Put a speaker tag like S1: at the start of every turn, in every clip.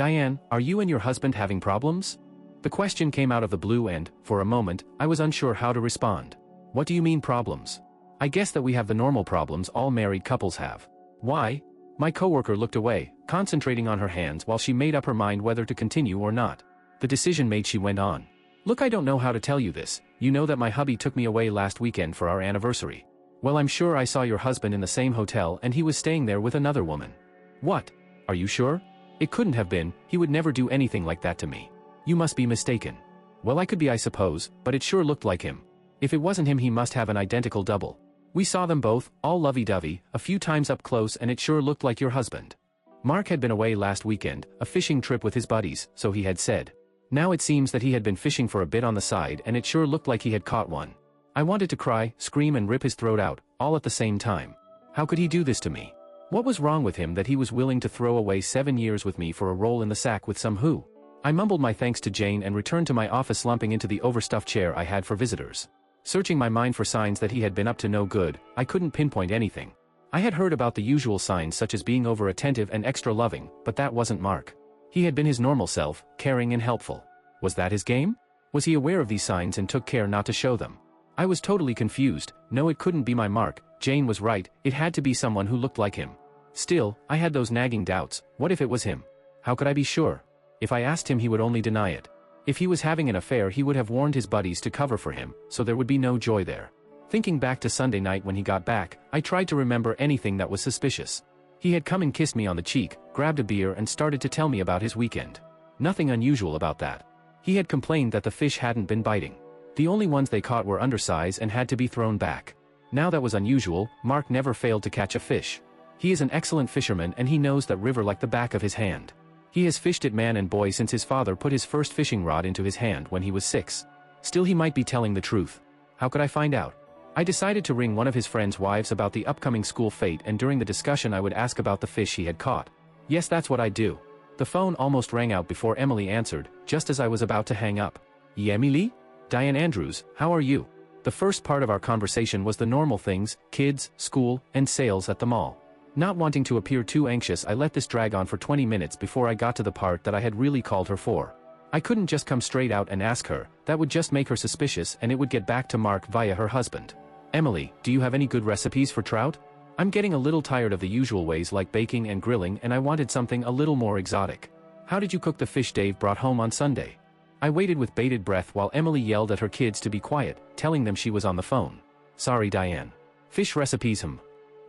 S1: Diane, are you and your husband having problems? The question came out of the blue and, for a moment, I was unsure how to respond. What do you mean problems? I guess that we have the normal problems all married couples have. Why? My coworker looked away, concentrating on her hands while she made up her mind whether to continue or not. The decision made, she went on. Look, I don't know how to tell you this. You know that my hubby took me away last weekend for our anniversary. Well, I'm sure I saw your husband in the same hotel and he was staying there with another woman. What? Are you sure? It couldn't have been, he would never do anything like that to me. You must be mistaken. Well, I could be, I suppose, but it sure looked like him. If it wasn't him, he must have an identical double. We saw them both, all lovey-dovey, a few times up close, and it sure looked like your husband. Mark had been away last weekend, a fishing trip with his buddies, so he had said. Now it seems that he had been fishing for a bit on the side and it sure looked like he had caught one. I wanted to cry, scream and rip his throat out, all at the same time. How could he do this to me? What was wrong with him that he was willing to throw away 7 years with me for a roll in the sack with some who? I mumbled my thanks to Jane and returned to my office, slumping into the overstuffed chair I had for visitors. Searching my mind for signs that he had been up to no good, I couldn't pinpoint anything. I had heard about the usual signs such as being over-attentive and extra loving, but that wasn't Mark. He had been his normal self, caring and helpful. Was that his game? Was he aware of these signs and took care not to show them? I was totally confused. No, it couldn't be my Mark. Jane was right, it had to be someone who looked like him. Still, I had those nagging doubts. What if it was him? How could I be sure? If I asked him, he would only deny it. If he was having an affair, he would have warned his buddies to cover for him, so there would be no joy there. Thinking back to Sunday night when he got back, I tried to remember anything that was suspicious. He had come and kissed me on the cheek, grabbed a beer and started to tell me about his weekend. Nothing unusual about that. He had complained that the fish hadn't been biting. The only ones they caught were undersized and had to be thrown back. Now that was unusual. Mark never failed to catch a fish. He is an excellent fisherman and he knows that river like the back of his hand. He has fished it man and boy since his father put his first fishing rod into his hand when he was 6. Still, he might be telling the truth. How could I find out? I decided to ring one of his friends' wives about the upcoming school fete, and during the discussion I would ask about the fish he had caught. Yes, that's what I'd do. The phone almost rang out before Emily answered, just as I was about to hang up. Emily? Diane Andrews, how are you? The first part of our conversation was the normal things, kids, school, and sales at the mall. Not wanting to appear too anxious, I let this drag on for 20 minutes before I got to the part that I had really called her for. I couldn't just come straight out and ask her. That would just make her suspicious and it would get back to Mark via her husband. Emily, do you have any good recipes for trout? I'm getting a little tired of the usual ways like baking and grilling, and I wanted something a little more exotic. How did you cook the fish Dave brought home on Sunday? I waited with bated breath while Emily yelled at her kids to be quiet, telling them she was on the phone. Sorry, Diane. Fish recipes,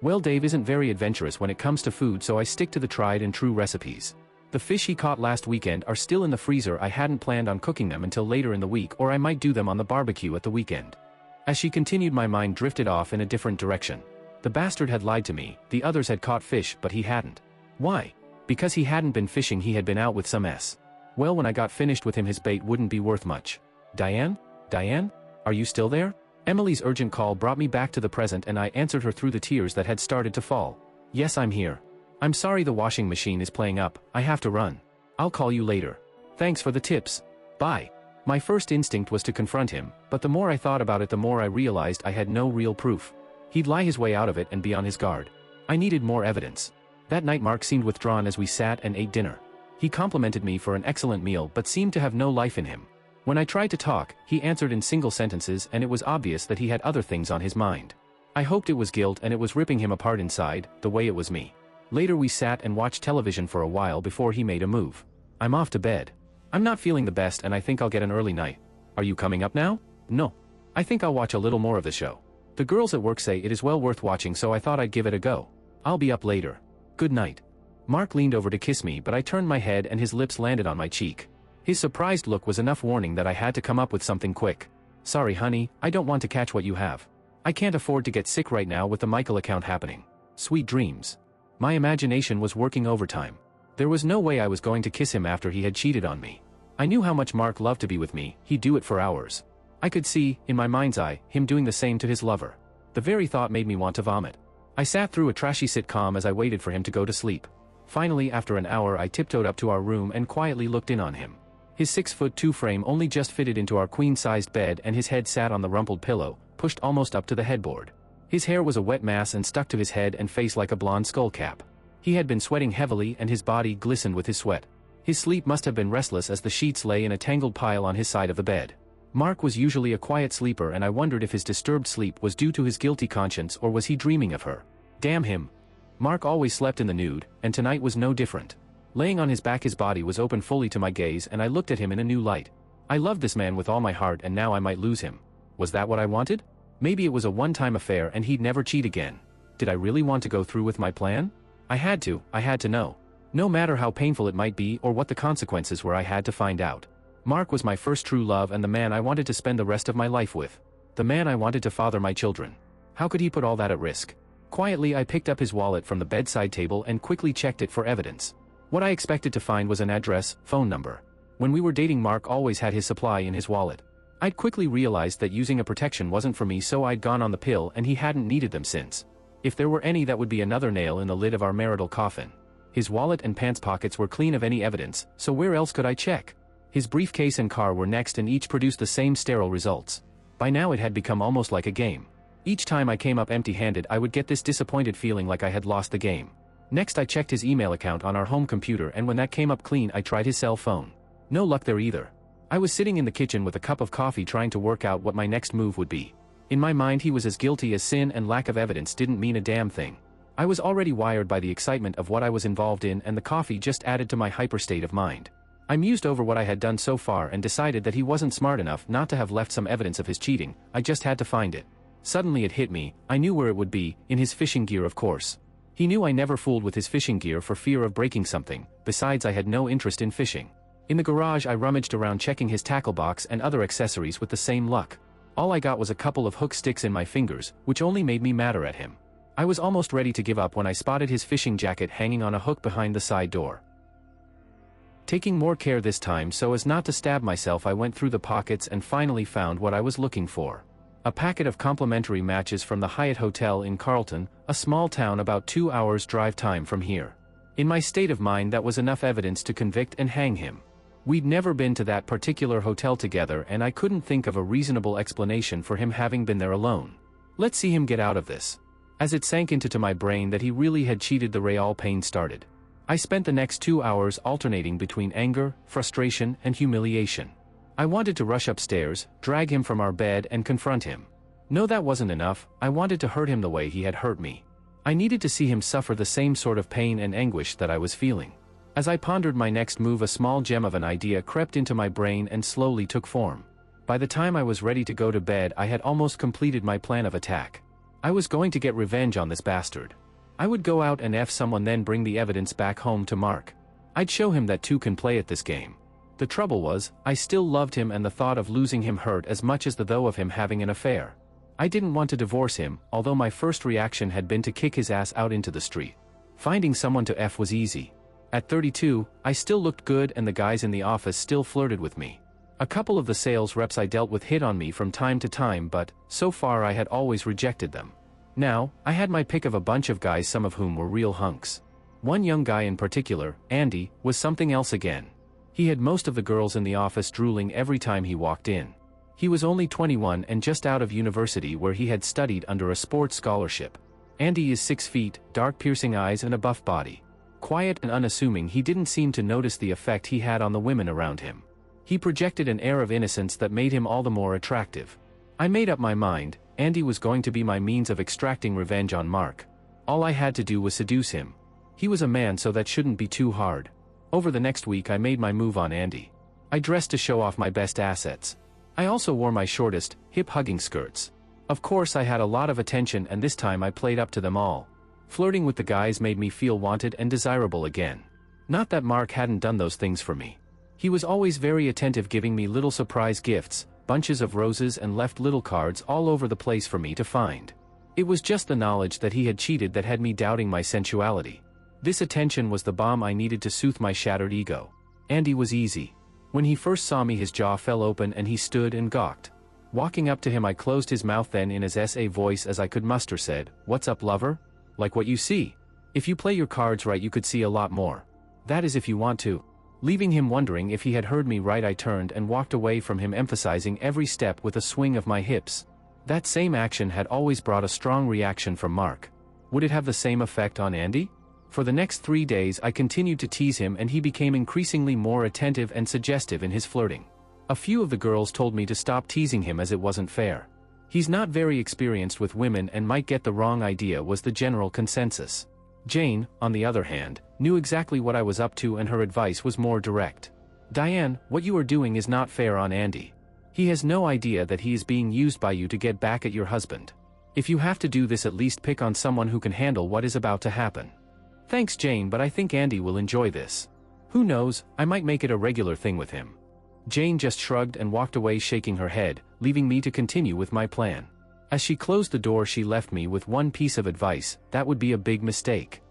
S1: Well, Dave isn't very adventurous when it comes to food, so I stick to the tried and true recipes. The fish he caught last weekend are still in the freezer. I hadn't planned on cooking them until later in the week, or I might do them on the barbecue at the weekend. As she continued, my mind drifted off in a different direction. The bastard had lied to me. The others had caught fish, but he hadn't. Why? Because he hadn't been fishing, he had been out with some S. Well, when I got finished with him, his bait wouldn't be worth much. Diane? Diane? Are you still there? Emily's urgent call brought me back to the present and I answered her through the tears that had started to fall. Yes, I'm here. I'm sorry, the washing machine is playing up. I have to run. I'll call you later. Thanks for the tips. Bye. My first instinct was to confront him, but the more I thought about it, the more I realized I had no real proof. He'd lie his way out of it and be on his guard. I needed more evidence. That night Mark seemed withdrawn as we sat and ate dinner. He complimented me for an excellent meal but seemed to have no life in him. When I tried to talk, he answered in single sentences, and it was obvious that he had other things on his mind. I hoped it was guilt and it was ripping him apart inside, the way it was me. Later we sat and watched television for a while before he made a move. I'm off to bed. I'm not feeling the best and I think I'll get an early night. Are you coming up now? No. I think I'll watch a little more of the show. The girls at work say it is well worth watching, so I thought I'd give it a go. I'll be up later. Good night. Mark leaned over to kiss me, but I turned my head and his lips landed on my cheek. His surprised look was enough warning that I had to come up with something quick. Sorry, honey, I don't want to catch what you have. I can't afford to get sick right now with the Michael account happening. Sweet dreams. My imagination was working overtime. There was no way I was going to kiss him after he had cheated on me. I knew how much Mark loved to be with me. He'd do it for hours. I could see, in my mind's eye, him doing the same to his lover. The very thought made me want to vomit. I sat through a trashy sitcom as I waited for him to go to sleep. Finally, after an hour, I tiptoed up to our room and quietly looked in on him. His 6'2" frame only just fitted into our queen-sized bed and his head sat on the rumpled pillow, pushed almost up to the headboard. His hair was a wet mass and stuck to his head and face like a blonde skull cap. He had been sweating heavily and his body glistened with his sweat. His sleep must have been restless as the sheets lay in a tangled pile on his side of the bed. Mark was usually a quiet sleeper, and I wondered if his disturbed sleep was due to his guilty conscience or was he dreaming of her. Damn him. Mark always slept in the nude, and tonight was no different. Laying on his back, his body was open fully to my gaze, and I looked at him in a new light. I loved this man with all my heart, and now I might lose him. Was that what I wanted? Maybe it was a one-time affair and he'd never cheat again. Did I really want to go through with my plan? I had to know. No matter how painful it might be or what the consequences were, I had to find out. Mark was my first true love and the man I wanted to spend the rest of my life with. The man I wanted to father my children. How could he put all that at risk? Quietly, I picked up his wallet from the bedside table and quickly checked it for evidence. What I expected to find was an address, phone number. When we were dating, Mark always had his supply in his wallet. I'd quickly realized that using a protection wasn't for me, so I'd gone on the pill and he hadn't needed them since. If there were any, that would be another nail in the lid of our marital coffin. His wallet and pants pockets were clean of any evidence, so where else could I check? His briefcase and car were next, and each produced the same sterile results. By now it had become almost like a game. Each time I came up empty-handed, I would get this disappointed feeling like I had lost the game. Next, I checked his email account on our home computer, and when that came up clean, I tried his cell phone. No luck there either. I was sitting in the kitchen with a cup of coffee trying to work out what my next move would be. In my mind, he was as guilty as sin, and lack of evidence didn't mean a damn thing. I was already wired by the excitement of what I was involved in, and the coffee just added to my hyper state of mind. I mused over what I had done so far and decided that he wasn't smart enough not to have left some evidence of his cheating. I just had to find it. Suddenly it hit me, I knew where it would be, in his fishing gear, of course. He knew I never fooled with his fishing gear for fear of breaking something. Besides, I had no interest in fishing. In the garage, I rummaged around checking his tackle box and other accessories with the same luck. All I got was a couple of hook sticks in my fingers, which only made me madder at him. I was almost ready to give up when I spotted his fishing jacket hanging on a hook behind the side door. Taking more care this time so as not to stab myself, I went through the pockets and finally found what I was looking for. A packet of complimentary matches from the Hyatt Hotel in Carlton, a small town about 2 hours drive time from here. In my state of mind, that was enough evidence to convict and hang him. We'd never been to that particular hotel together, and I couldn't think of a reasonable explanation for him having been there alone. Let's see him get out of this. As it sank into my brain that he really had cheated, the real pain started. I spent the next 2 hours alternating between anger, frustration, and humiliation. I wanted to rush upstairs, drag him from our bed, and confront him. No, that wasn't enough. I wanted to hurt him the way he had hurt me. I needed to see him suffer the same sort of pain and anguish that I was feeling. As I pondered my next move, a small gem of an idea crept into my brain and slowly took form. By the time I was ready to go to bed, I had almost completed my plan of attack. I was going to get revenge on this bastard. I would go out and F someone, then bring the evidence back home to Mark. I'd show him that two can play at this game. The trouble was, I still loved him, and the thought of losing him hurt as much as the thought of him having an affair. I didn't want to divorce him, although my first reaction had been to kick his ass out into the street. Finding someone to F was easy. At 32, I still looked good, and the guys in the office still flirted with me. A couple of the sales reps I dealt with hit on me from time to time, but, so far, I had always rejected them. Now, I had my pick of a bunch of guys, some of whom were real hunks. One young guy in particular, Andy, was something else again. He had most of the girls in the office drooling every time he walked in. He was only 21 and just out of university, where he had studied under a sports scholarship. Andy is 6 feet, dark piercing eyes and a buff body. Quiet and unassuming, he didn't seem to notice the effect he had on the women around him. He projected an air of innocence that made him all the more attractive. I made up my mind, Andy was going to be my means of extracting revenge on Mark. All I had to do was seduce him. He was a man, so that shouldn't be too hard. Over the next week I made my move on Andy. I dressed to show off my best assets. I also wore my shortest, hip-hugging skirts. Of course I had a lot of attention, and this time I played up to them all. Flirting with the guys made me feel wanted and desirable again. Not that Mark hadn't done those things for me. He was always very attentive, giving me little surprise gifts, bunches of roses, and left little cards all over the place for me to find. It was just the knowledge that he had cheated that had me doubting my sensuality. This attention was the balm I needed to soothe my shattered ego. Andy was easy. When he first saw me, his jaw fell open and he stood and gawked. Walking up to him, I closed his mouth, then in as SA voice as I could muster said, "What's up, lover? Like what you see. If you play your cards right, you could see a lot more. That is if you want to." Leaving him wondering if he had heard me right, I turned and walked away from him, emphasizing every step with a swing of my hips. That same action had always brought a strong reaction from Mark. Would it have the same effect on Andy? For the next 3 days I continued to tease him and he became increasingly more attentive and suggestive in his flirting. A few of the girls told me to stop teasing him as it wasn't fair. He's not very experienced with women and might get the wrong idea was the general consensus. Jane, on the other hand, knew exactly what I was up to and her advice was more direct. Diane, what you are doing is not fair on Andy. He has no idea that he is being used by you to get back at your husband. If you have to do this, at least pick on someone who can handle what is about to happen. Thanks Jane, but I think Andy will enjoy this. Who knows, I might make it a regular thing with him. Jane just shrugged and walked away shaking her head, leaving me to continue with my plan. As she closed the door she left me with one piece of advice: that would be a big mistake.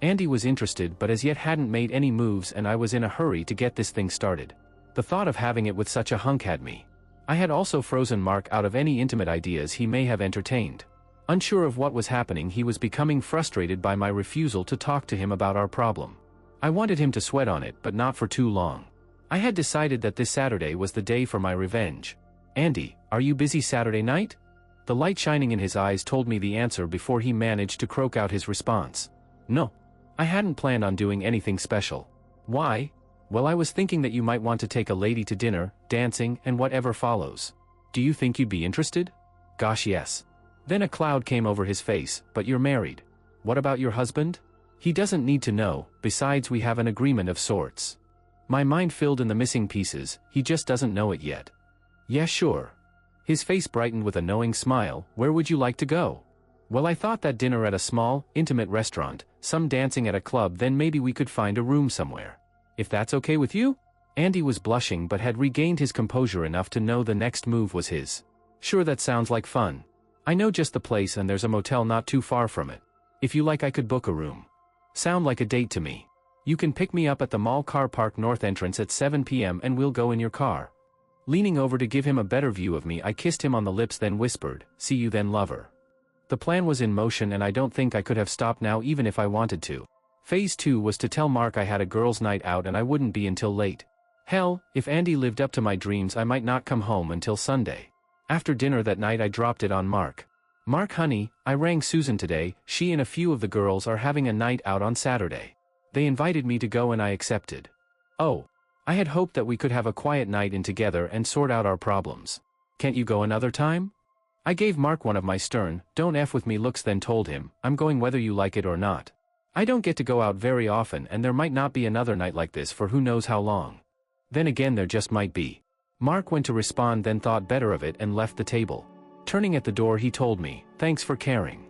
S1: Andy was interested but as yet hadn't made any moves and I was in a hurry to get this thing started. The thought of having it with such a hunk had me. I had also frozen Mark out of any intimate ideas he may have entertained. Unsure of what was happening, he was becoming frustrated by my refusal to talk to him about our problem. I wanted him to sweat on it, but not for too long. I had decided that this Saturday was the day for my revenge. Andy, are you busy Saturday night? The light shining in his eyes told me the answer before he managed to croak out his response. No. I hadn't planned on doing anything special. Why? Well, I was thinking that you might want to take a lady to dinner, dancing, and whatever follows. Do you think you'd be interested? Gosh, yes. Then a cloud came over his face. But you're married. What about your husband? He doesn't need to know, besides we have an agreement of sorts. My mind filled in the missing pieces, he just doesn't know it yet. Yeah, sure. His face brightened with a knowing smile. Where would you like to go? Well, I thought that dinner at a small, intimate restaurant, some dancing at a club, then maybe we could find a room somewhere. If that's okay with you? Andy was blushing but had regained his composure enough to know the next move was his. Sure, that sounds like fun. I know just the place and there's a motel not too far from it. If you like, I could book a room. Sound like a date to me. You can pick me up at the mall car park north entrance at 7 p.m. and we'll go in your car. Leaning over to give him a better view of me, I kissed him on the lips then whispered, "See you then, lover." The plan was in motion and I don't think I could have stopped now even if I wanted to. Phase 2 was to tell Mark I had a girls' night out and I wouldn't be until late. Hell, if Andy lived up to my dreams I might not come home until Sunday. After dinner that night I dropped it on Mark. Mark honey, I rang Susan today, she and a few of the girls are having a night out on Saturday. They invited me to go and I accepted. Oh. I had hoped that we could have a quiet night in together and sort out our problems. Can't you go another time? I gave Mark one of my stern, don't F with me looks then told him, I'm going whether you like it or not. I don't get to go out very often and there might not be another night like this for who knows how long. Then again there just might be. Mark went to respond then thought better of it and left the table. Turning at the door he told me, thanks for caring.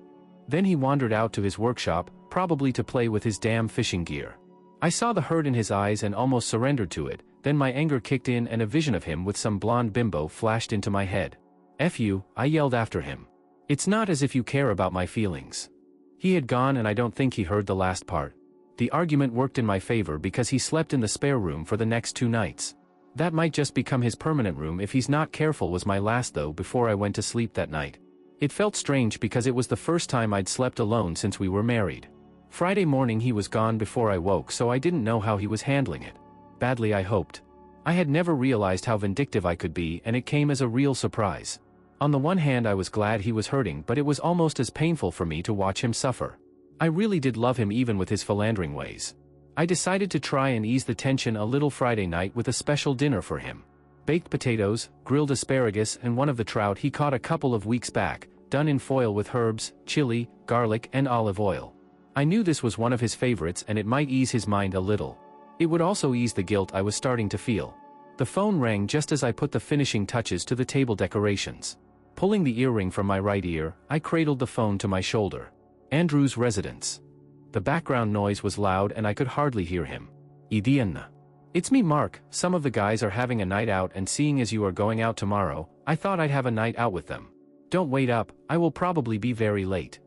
S1: Then he wandered out to his workshop, probably to play with his damn fishing gear. I saw the hurt in his eyes and almost surrendered to it, then my anger kicked in and a vision of him with some blonde bimbo flashed into my head. F you, I yelled after him. It's not as if you care about my feelings. He had gone and I don't think he heard the last part. The argument worked in my favor because he slept in the spare room for the next 2 nights. That might just become his permanent room if he's not careful was my last though before I went to sleep that night. It felt strange because it was the first time I'd slept alone since we were married. Friday morning he was gone before I woke so I didn't know how he was handling it. Badly I hoped. I had never realized how vindictive I could be and it came as a real surprise. On the one hand I was glad he was hurting but it was almost as painful for me to watch him suffer. I really did love him even with his philandering ways. I decided to try and ease the tension a little Friday night with a special dinner for him. Baked potatoes, grilled asparagus and one of the trout he caught a couple of weeks back, done in foil with herbs, chili, garlic and olive oil. I knew this was one of his favorites and it might ease his mind a little. It would also ease the guilt I was starting to feel. The phone rang just as I put the finishing touches to the table decorations. Pulling the earring from my right ear, I cradled the phone to my shoulder. Andrew's residence. The background noise was loud and I could hardly hear him. Idiana. It's me Mark, some of the guys are having a night out and seeing as you are going out tomorrow, I thought I'd have a night out with them. Don't wait up, I will probably be very late.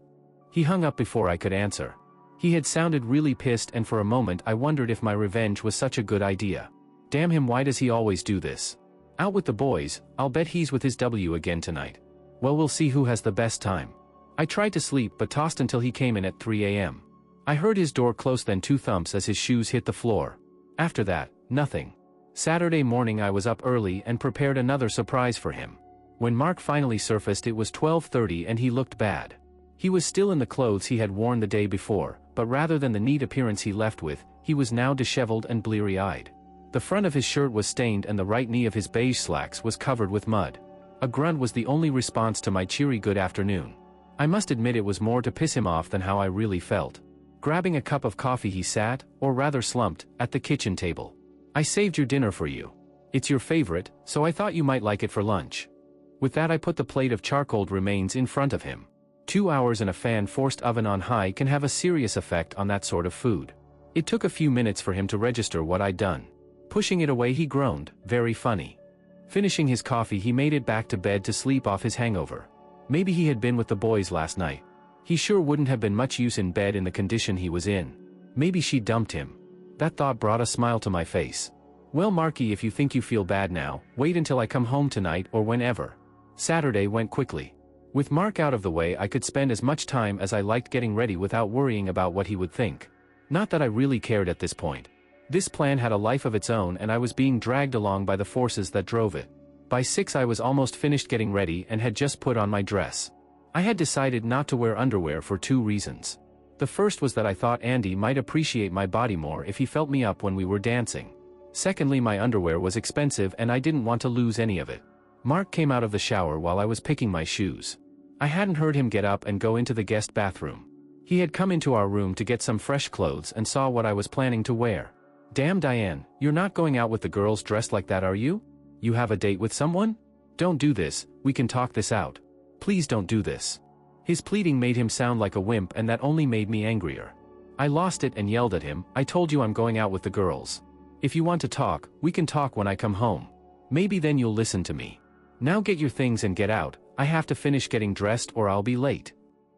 S1: He hung up before I could answer. He had sounded really pissed and for a moment I wondered if my revenge was such a good idea. Damn him, why does he always do this? Out with the boys, I'll bet he's with his W again tonight. Well, we'll see who has the best time. I tried to sleep but tossed until he came in at 3 a.m. I heard his door close then 2 thumps as his shoes hit the floor. After that, nothing. Saturday morning I was up early and prepared another surprise for him. When Mark finally surfaced it was 12:30 and he looked bad. He was still in the clothes he had worn the day before, but rather than the neat appearance he left with, he was now disheveled and bleary-eyed. The front of his shirt was stained and the right knee of his beige slacks was covered with mud. A grunt was the only response to my cheery good afternoon. I must admit it was more to piss him off than how I really felt. Grabbing a cup of coffee he sat, or rather slumped, at the kitchen table. "I saved your dinner for you. It's your favorite, so I thought you might like it for lunch." With that I put the plate of charcoaled remains in front of him. 2 hours in a fan-forced oven on high can have a serious effect on that sort of food. It took a few minutes for him to register what I'd done. Pushing it away he groaned, "Very funny." Finishing his coffee he made it back to bed to sleep off his hangover. Maybe he had been with the boys last night. He sure wouldn't have been much use in bed in the condition he was in. Maybe she dumped him. That thought brought a smile to my face. "Well, Marky, if you think you feel bad now, wait until I come home tonight or whenever." Saturday went quickly. With Mark out of the way I could spend as much time as I liked getting ready without worrying about what he would think. Not that I really cared at this point. This plan had a life of its own and I was being dragged along by the forces that drove it. By 6 I was almost finished getting ready and had just put on my dress. I had decided not to wear underwear for 2 reasons. The first was that I thought Andy might appreciate my body more if he felt me up when we were dancing. Secondly, my underwear was expensive and I didn't want to lose any of it. Mark came out of the shower while I was picking my shoes. I hadn't heard him get up and go into the guest bathroom. He had come into our room to get some fresh clothes and saw what I was planning to wear. "Damn, Diane, you're not going out with the girls dressed like that, are you? You have a date with someone? Don't do this, we can talk this out. Please don't do this." His pleading made him sound like a wimp and that only made me angrier. I lost it and yelled at him, "I told you I'm going out with the girls. If you want to talk, we can talk when I come home. Maybe then you'll listen to me. Now get your things and get out, I have to finish getting dressed or I'll be late."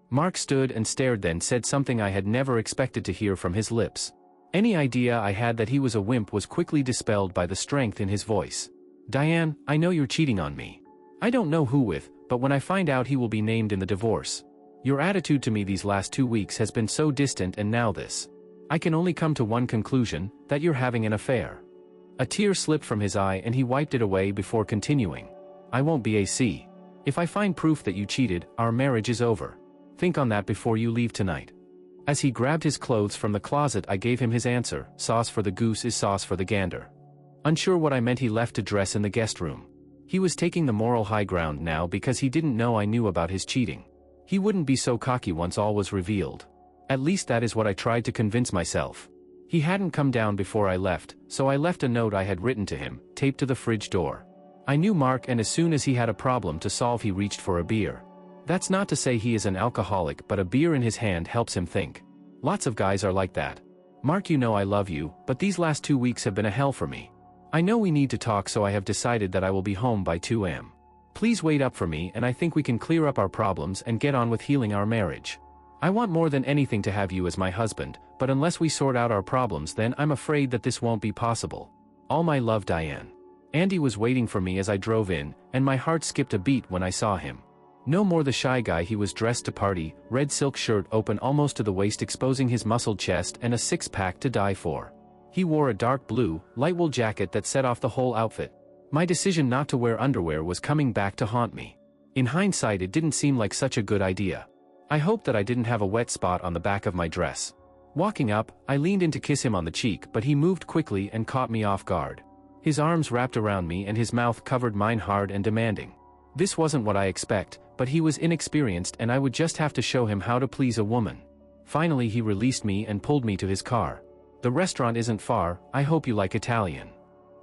S1: Mark stood and stared, then said something I had never expected to hear from his lips. Any idea I had that he was a wimp was quickly dispelled by the strength in his voice. "Diane, I know you're cheating on me. I don't know who with, but when I find out he will be named in the divorce. Your attitude to me these last 2 weeks has been so distant and now this. I can only come to one conclusion, that you're having an affair." A tear slipped from his eye and he wiped it away before continuing. "I won't be AC. If I find proof that you cheated, our marriage is over. Think on that before you leave tonight." As he grabbed his clothes from the closet I gave him his answer, "Sauce for the goose is sauce for the gander." Unsure what I meant he left to dress in the guest room. He was taking the moral high ground now because he didn't know I knew about his cheating. He wouldn't be so cocky once all was revealed. At least that is what I tried to convince myself. He hadn't come down before I left, so I left a note I had written to him, taped to the fridge door. I knew Mark and as soon as he had a problem to solve he reached for a beer. That's not to say he is an alcoholic, but a beer in his hand helps him think. Lots of guys are like that. "Mark, you know I love you, but these last 2 weeks have been a hell for me. I know we need to talk, so I have decided that I will be home by 2 am. Please wait up for me and I think we can clear up our problems and get on with healing our marriage. I want more than anything to have you as my husband, but unless we sort out our problems then I'm afraid that this won't be possible. All my love, Diane." Andy was waiting for me as I drove in, and my heart skipped a beat when I saw him. No more the shy guy he was dressed to party, red silk shirt open almost to the waist exposing his muscled chest and a six-pack to die for. He wore a dark blue, light wool jacket that set off the whole outfit. My decision not to wear underwear was coming back to haunt me. In hindsight it didn't seem like such a good idea. I hoped that I didn't have a wet spot on the back of my dress. Walking up, I leaned in to kiss him on the cheek, but he moved quickly and caught me off guard. His arms wrapped around me and his mouth covered mine hard and demanding. This wasn't what I expect, but he was inexperienced and I would just have to show him how to please a woman. Finally he released me and pulled me to his car. "The restaurant isn't far, I hope you like Italian."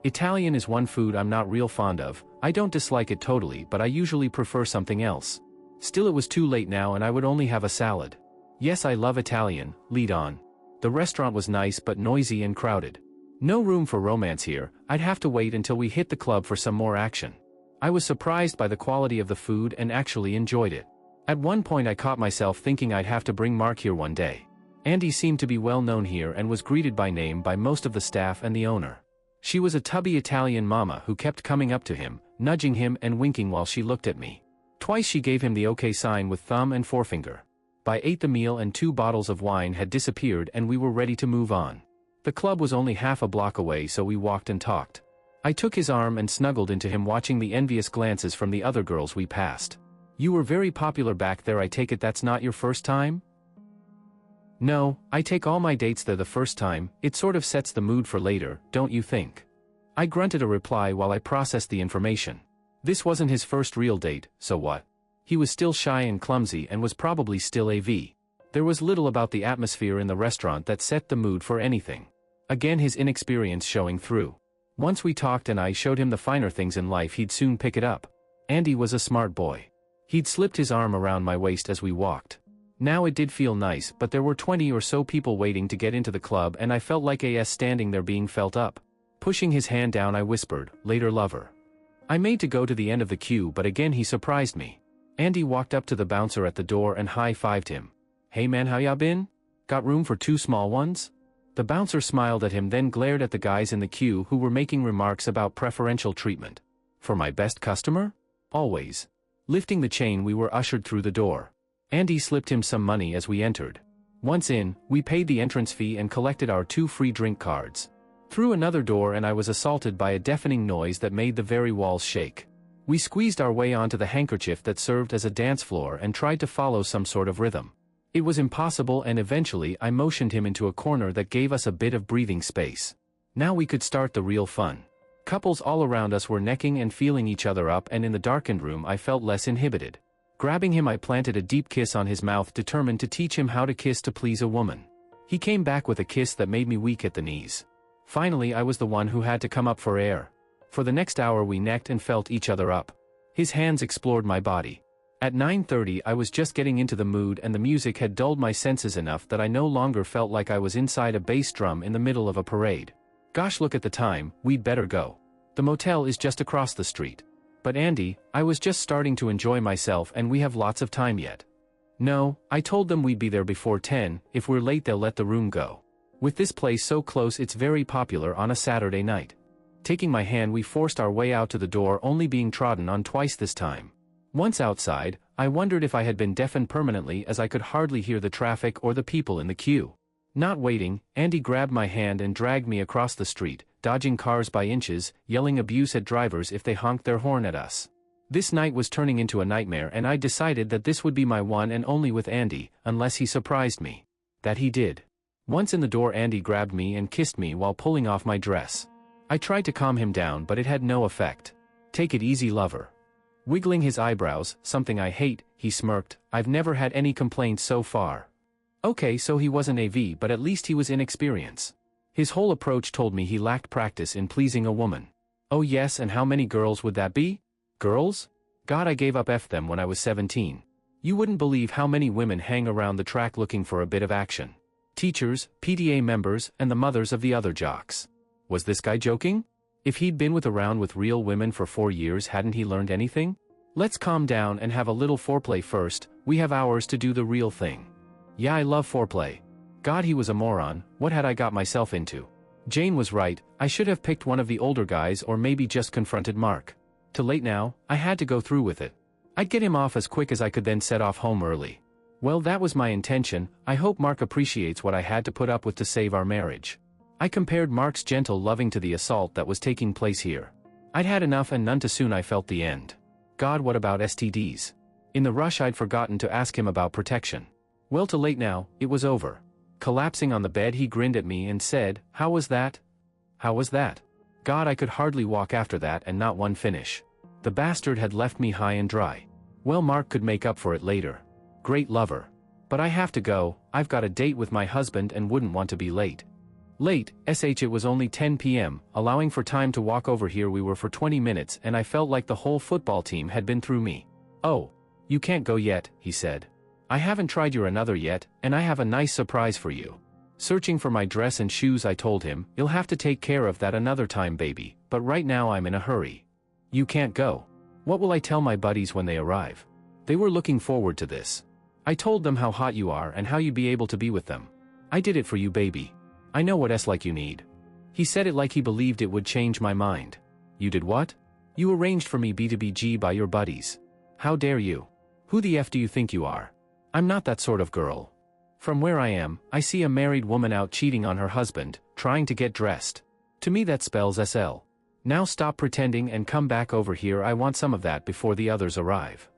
S1: Italian is one food I'm not real fond of. I don't dislike it totally, but I usually prefer something else. Still, it was too late now and I would only have a salad. "Yes, I love Italian, lead on." The restaurant was nice but noisy and crowded. No room for romance here, I'd have to wait until we hit the club for some more action. I was surprised by the quality of the food and actually enjoyed it. At one point I caught myself thinking I'd have to bring Mark here one day. Andy seemed to be well known here and was greeted by name by most of the staff and the owner. She was a tubby Italian mama who kept coming up to him, nudging him and winking while she looked at me. Twice she gave him the okay sign with thumb and forefinger. By 8 the meal and 2 bottles of wine had disappeared and we were ready to move on. The club was only half a block away, so we walked and talked. I took his arm and snuggled into him, watching the envious glances from the other girls we passed. "You were very popular back there, I take it that's not your first time?" No, I take all my dates there the first time, it sort of sets the mood for later, don't you think? I grunted a reply while I processed the information. This wasn't his first real date, so what? He was still shy and clumsy and was probably still AV. There was little about the atmosphere in the restaurant that set the mood for anything. Again, his inexperience showing through. Once we talked and I showed him the finer things in life, he'd soon pick it up. Andy was a smart boy. He'd slipped his arm around my waist as we walked. Now it did feel nice, but there were 20 or so people waiting to get into the club and I felt like standing there being felt up. Pushing his hand down, I whispered, "Later, lover." I made to go to the end of the queue, but again he surprised me. Andy walked up to the bouncer at the door and high-fived him. "Hey man, how ya been? Got room for 2 small ones?" The bouncer smiled at him, then glared at the guys in the queue who were making remarks about preferential treatment. "For my best customer? Always." Lifting the chain, we were ushered through the door. Andy slipped him some money as we entered. Once in, we paid the entrance fee and collected our 2 free drink cards. Through another door and I was assaulted by a deafening noise that made the very walls shake. We squeezed our way onto the handkerchief that served as a dance floor and tried to follow some sort of rhythm. It was impossible, and eventually I motioned him into a corner that gave us a bit of breathing space. Now we could start the real fun. Couples all around us were necking and feeling each other up, and in the darkened room I felt less inhibited. Grabbing him, I planted a deep kiss on his mouth, determined to teach him how to kiss to please a woman. He came back with a kiss that made me weak at the knees. Finally, I was the one who had to come up for air. For the next hour we necked and felt each other up. His hands explored my body. At 9:30 I was just getting into the mood, and the music had dulled my senses enough that I no longer felt like I was inside a bass drum in the middle of a parade. Gosh, look at the time, we'd better go. The motel is just across the street. But Andy, I was just starting to enjoy myself and we have lots of time yet. No, I told them we'd be there before 10, if we're late they'll let the room go. With this place so close, it's very popular on a Saturday night. Taking my hand, we forced our way out to the door, only being trodden on twice this time. Once outside, I wondered if I had been deafened permanently, as I could hardly hear the traffic or the people in the queue. Not waiting, Andy grabbed my hand and dragged me across the street, dodging cars by inches, yelling abuse at drivers if they honked their horn at us. This night was turning into a nightmare, and I decided that this would be my one and only with Andy, unless he surprised me. That he did. Once in the door, Andy grabbed me and kissed me while pulling off my dress. I tried to calm him down, but it had no effect. "Take it easy, lover." Wiggling his eyebrows, something I hate, he smirked, "I've never had any complaints so far." Okay, so he wasn't AV, but at least he was inexperienced. His whole approach told me he lacked practice in pleasing a woman. Oh yes, and how many girls would that be? Girls? God, I gave up them when I was 17. You wouldn't believe how many women hang around the track looking for a bit of action. Teachers, PTA members, and the mothers of the other jocks. Was this guy joking? If he'd been around with real women for 4 years, hadn't he learned anything? Let's calm down and have a little foreplay first, we have hours to do the real thing. Yeah, I love foreplay. God, he was a moron, what had I got myself into? Jane was right, I should have picked one of the older guys or maybe just confronted Mark. Too late now, I had to go through with it. I'd get him off as quick as I could, then set off home early. Well, that was my intention. I hope Mark appreciates what I had to put up with to save our marriage. I compared Mark's gentle loving to the assault that was taking place here. I'd had enough, and none too soon I felt the end. God, what about STDs? In the rush I'd forgotten to ask him about protection. Well, too late now, it was over. Collapsing on the bed, he grinned at me and said, "How was that?" How was that? God, I could hardly walk after that, and not one finish. The bastard had left me high and dry. Well, Mark could make up for it later. Great, lover. But I have to go, I've got a date with my husband and wouldn't want to be late. Late, it was only 10 p.m., allowing for time to walk over here we were for 20 minutes, and I felt like the whole football team had been through me. "Oh, you can't go yet," he said. "I haven't tried your another yet, and I have a nice surprise for you." Searching for my dress and shoes, I told him, "You'll have to take care of that another time, baby, but right now I'm in a hurry." "You can't go." "What will I tell my buddies when they arrive?" They were looking forward to this. I told them how hot you are and how you'd be able to be with them. "I did it for you, baby. I know what like you need." He said it like he believed it would change my mind. "You did what?" "You arranged for me to be G by your buddies." "How dare you? Who the F do you think you are? I'm not that sort of girl. From where I am, I see a married woman out cheating on her husband, trying to get dressed. To me that spells SL. Now stop pretending and come back over here, I want some of that before the others arrive."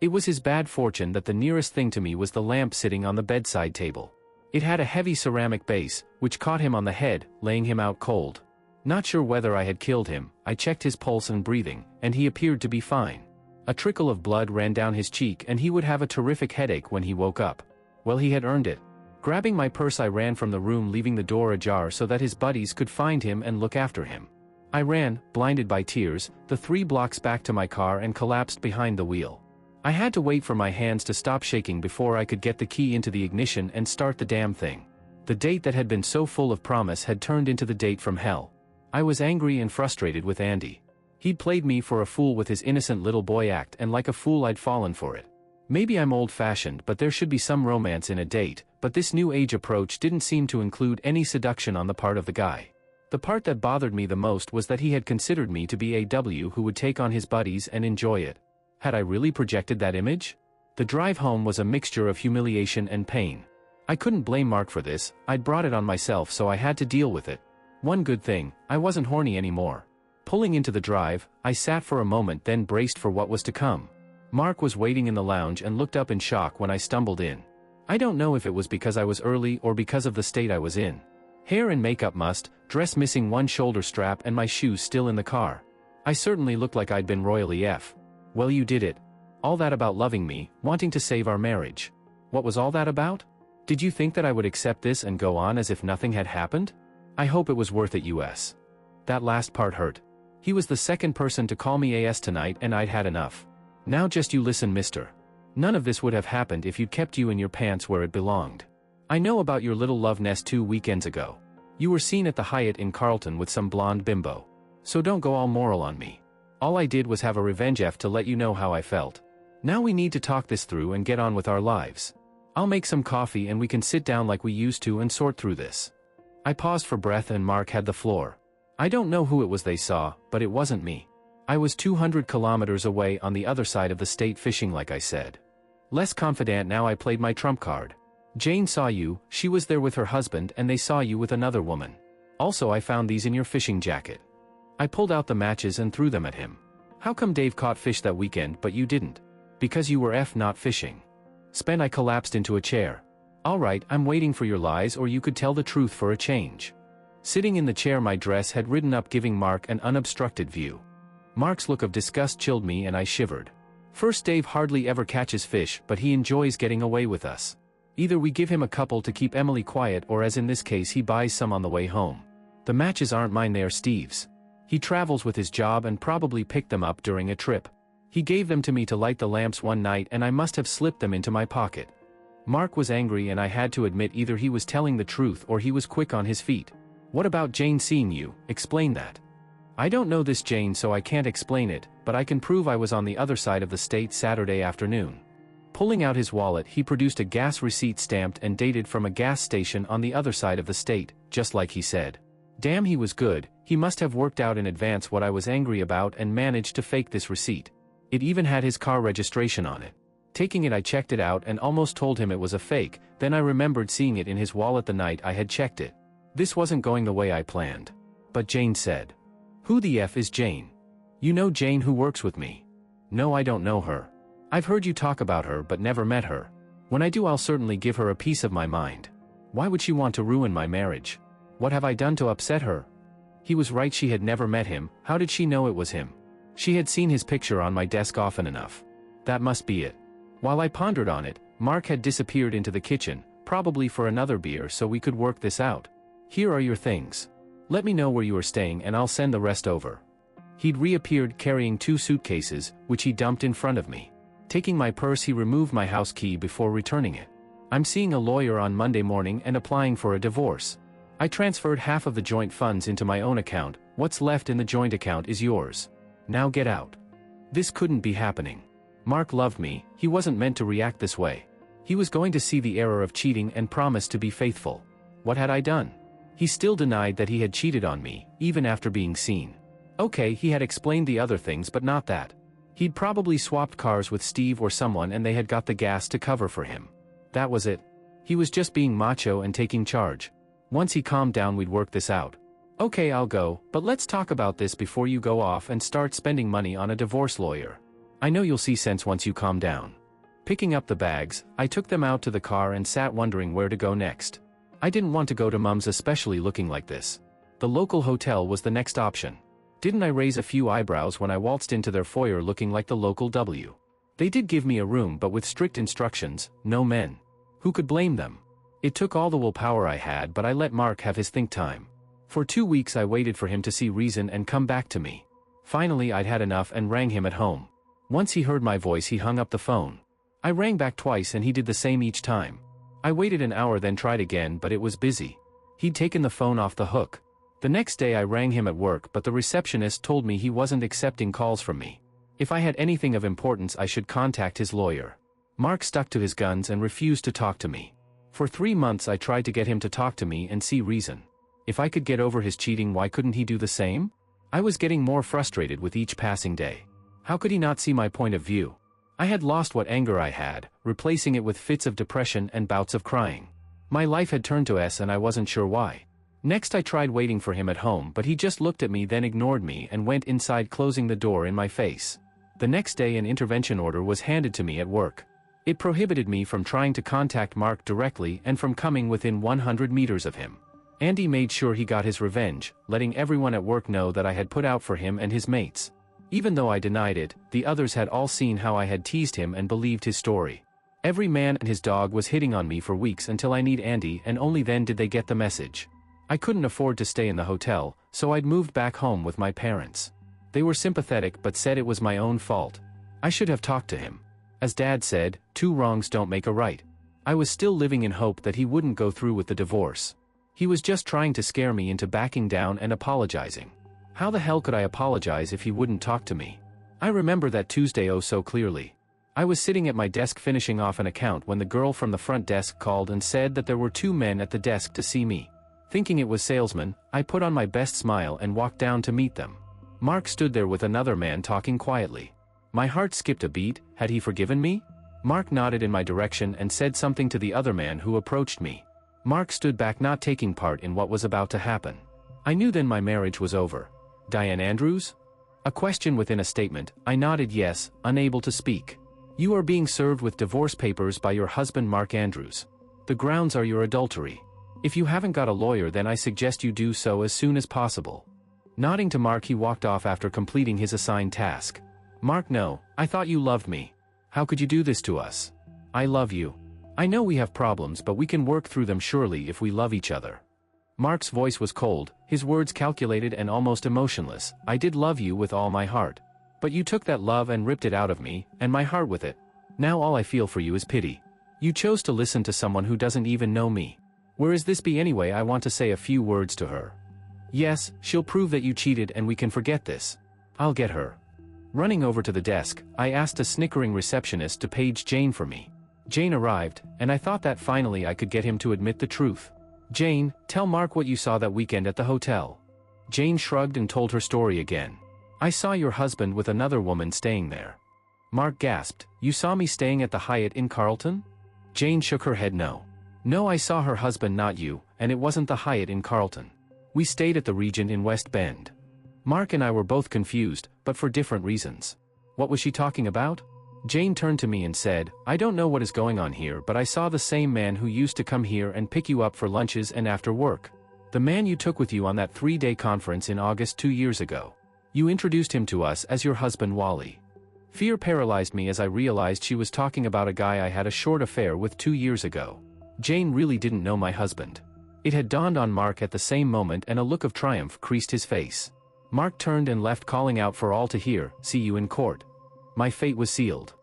S1: It was his bad fortune that the nearest thing to me was the lamp sitting on the bedside table. It had a heavy ceramic base, which caught him on the head, laying him out cold. Not sure whether I had killed him, I checked his pulse and breathing, and he appeared to be fine. A trickle of blood ran down his cheek and he would have a terrific headache when he woke up. Well, he had earned it. Grabbing my purse, I ran from the room, leaving the door ajar so that his buddies could find him and look after him. I ran, blinded by tears, the 3 blocks back to my car and collapsed behind the wheel. I had to wait for my hands to stop shaking before I could get the key into the ignition and start the damn thing. The date that had been so full of promise had turned into the date from hell. I was angry and frustrated with Andy. He'd played me for a fool with his innocent little boy act, and like a fool I'd fallen for it. Maybe I'm old-fashioned, but there should be some romance in a date, but this new age approach didn't seem to include any seduction on the part of the guy. The part that bothered me the most was that he had considered me to be a W who would take on his buddies and enjoy it. Had I really projected that image? The drive home was a mixture of humiliation and pain. I couldn't blame Mark for this, I'd brought it on myself, so I had to deal with it. One good thing, I wasn't horny anymore. Pulling into the drive, I sat for a moment, then braced for what was to come. Mark was waiting in the lounge and looked up in shock when I stumbled in. I don't know if it was because I was early or because of the state I was in. Hair and makeup mussed, dress missing one shoulder strap, and my shoes still in the car. I certainly looked like I'd been royally F. Well, you did it. All that about loving me, wanting to save our marriage. What was all that about? Did you think that I would accept this and go on as if nothing had happened? I hope it was worth it, US. That last part hurt. He was the second person to call me AS tonight and I'd had enough. Now just you listen, mister. None of this would have happened if you'd kept you in your pants where it belonged. I know about your little love nest 2 weekends ago. You were seen at the Hyatt in Carlton with some blonde bimbo. So don't go all moral on me. All I did was have a revenge F to let you know how I felt. Now we need to talk this through and get on with our lives. I'll make some coffee and we can sit down like we used to and sort through this. I paused for breath and Mark had the floor. I don't know who it was they saw, but it wasn't me. I was 200 kilometers away on the other side of the state fishing, like I said. Less confident now, I played my trump card. Jane saw you, she was there with her husband, and they saw you with another woman. Also, I found these in your fishing jacket. I pulled out the matches and threw them at him. How come Dave caught fish that weekend but you didn't? Because you were F not fishing. I collapsed into a chair. Alright, I'm waiting for your lies, or you could tell the truth for a change. Sitting in the chair, my dress had ridden up, giving Mark an unobstructed view. Mark's look of disgust chilled me and I shivered. First, Dave hardly ever catches fish, but he enjoys getting away with us. Either we give him a couple to keep Emily quiet, or as in this case, he buys some on the way home. The matches aren't mine, they are Steve's. He travels with his job and probably picked them up during a trip. He gave them to me to light the lamps one night and I must have slipped them into my pocket. Mark was angry and I had to admit either he was telling the truth or he was quick on his feet. What about Jane seeing you? Explain that. I don't know this Jane, so I can't explain it, but I can prove I was on the other side of the state Saturday afternoon. Pulling out his wallet, he produced a gas receipt stamped and dated from a gas station on the other side of the state, just like he said. Damn, he was good. He must have worked out in advance what I was angry about and managed to fake this receipt. It even had his car registration on it. Taking it, I checked it out and almost told him it was a fake, then I remembered seeing it in his wallet the night I had checked it. This wasn't going the way I planned. But Jane said. Who the F is Jane? You know Jane who works with me? No, I don't know her. I've heard you talk about her but never met her. When I do, I'll certainly give her a piece of my mind. Why would she want to ruin my marriage? What have I done to upset her? He was right, she had never met him. How did she know it was him? She had seen his picture on my desk often enough. That must be it. While I pondered on it, Mark had disappeared into the kitchen, probably for another beer, so we could work this out. Here are your things. Let me know where you are staying and I'll send the rest over. He'd reappeared carrying 2 suitcases, which he dumped in front of me. Taking my purse, he removed my house key before returning it. I'm seeing a lawyer on Monday morning and applying for a divorce. I transferred half of the joint funds into my own account. What's left in the joint account is yours. Now get out. This couldn't be happening. Mark loved me, he wasn't meant to react this way. He was going to see the error of cheating and promise to be faithful. What had I done? He still denied that he had cheated on me, even after being seen. Okay, he had explained the other things but not that. He'd probably swapped cars with Steve or someone and they had got the gas to cover for him. That was it. He was just being macho and taking charge. Once he calmed down, we'd work this out. Okay, I'll go, but let's talk about this before you go off and start spending money on a divorce lawyer. I know you'll see sense once you calm down. Picking up the bags, I took them out to the car and sat wondering where to go next. I didn't want to go to Mum's, especially looking like this. The local hotel was the next option. Didn't I raise a few eyebrows when I waltzed into their foyer looking like the local W? They did give me a room, but with strict instructions, no men. Who could blame them? It took all the willpower I had, but I let Mark have his think time. For 2 weeks I waited for him to see reason and come back to me. Finally I'd had enough and rang him at home. Once he heard my voice he hung up the phone. I rang back twice and he did the same each time. I waited an hour, then tried again, but it was busy. He'd taken the phone off the hook. The next day I rang him at work, but the receptionist told me he wasn't accepting calls from me. If I had anything of importance I should contact his lawyer. Mark stuck to his guns and refused to talk to me. For 3 months I tried to get him to talk to me and see reason. If I could get over his cheating, why couldn't he do the same? I was getting more frustrated with each passing day. How could he not see my point of view? I had lost what anger I had, replacing it with fits of depression and bouts of crying. My life had turned to S and I wasn't sure why. Next I tried waiting for him at home, but he just looked at me, then ignored me and went inside, closing the door in my face. The next day an intervention order was handed to me at work. It prohibited me from trying to contact Mark directly and from coming within 100 meters of him. Andy made sure he got his revenge, letting everyone at work know that I had put out for him and his mates. Even though I denied it, the others had all seen how I had teased him and believed his story. Every man and his dog was hitting on me for weeks until I need Andy, and only then did they get the message. I couldn't afford to stay in the hotel, so I'd moved back home with my parents. They were sympathetic but said it was my own fault. I should have talked to him. As Dad said, 2 wrongs don't make a right. I was still living in hope that he wouldn't go through with the divorce. He was just trying to scare me into backing down and apologizing. How the hell could I apologize if he wouldn't talk to me? I remember that Tuesday oh so clearly. I was sitting at my desk finishing off an account when the girl from the front desk called and said that there were 2 men at the desk to see me. Thinking it was salesmen, I put on my best smile and walked down to meet them. Mark stood there with another man talking quietly. My heart skipped a beat. Had he forgiven me? Mark nodded in my direction and said something to the other man who approached me. Mark stood back, not taking part in what was about to happen. I knew then my marriage was over. Diane Andrews? A question within a statement. I nodded yes, unable to speak. You are being served with divorce papers by your husband Mark Andrews. The grounds are your adultery. If you haven't got a lawyer, then I suggest you do so as soon as possible. Nodding to Mark, he walked off after completing his assigned task. Mark, no, I thought you loved me. How could you do this to us? I love you. I know we have problems, but we can work through them surely if we love each other. Mark's voice was cold, his words calculated and almost emotionless. I did love you with all my heart. But you took that love and ripped it out of me, and my heart with it. Now all I feel for you is pity. You chose to listen to someone who doesn't even know me. Where is this be anyway? I want to say a few words to her. Yes, she'll prove that you cheated and we can forget this. I'll get her. Running over to the desk, I asked a snickering receptionist to page Jane for me. Jane arrived, and I thought that finally I could get him to admit the truth. Jane, tell Mark what you saw that weekend at the hotel. Jane shrugged and told her story again. I saw your husband with another woman staying there. Mark gasped. You saw me staying at the Hyatt in Carlton? Jane shook her head no. No, I saw her husband, not you, and it wasn't the Hyatt in Carlton. We stayed at the Regent in West Bend. Mark and I were both confused, but for different reasons. What was she talking about? Jane turned to me and said, I don't know what is going on here, but I saw the same man who used to come here and pick you up for lunches and after work. The man you took with you on that 3-day conference in August 2 years ago. You introduced him to us as your husband Wally. Fear paralyzed me as I realized she was talking about a guy I had a short affair with 2 years ago. Jane really didn't know my husband. It had dawned on Mark at the same moment, and a look of triumph creased his face. Mark turned and left, calling out for all to hear, see you in court. My fate was sealed.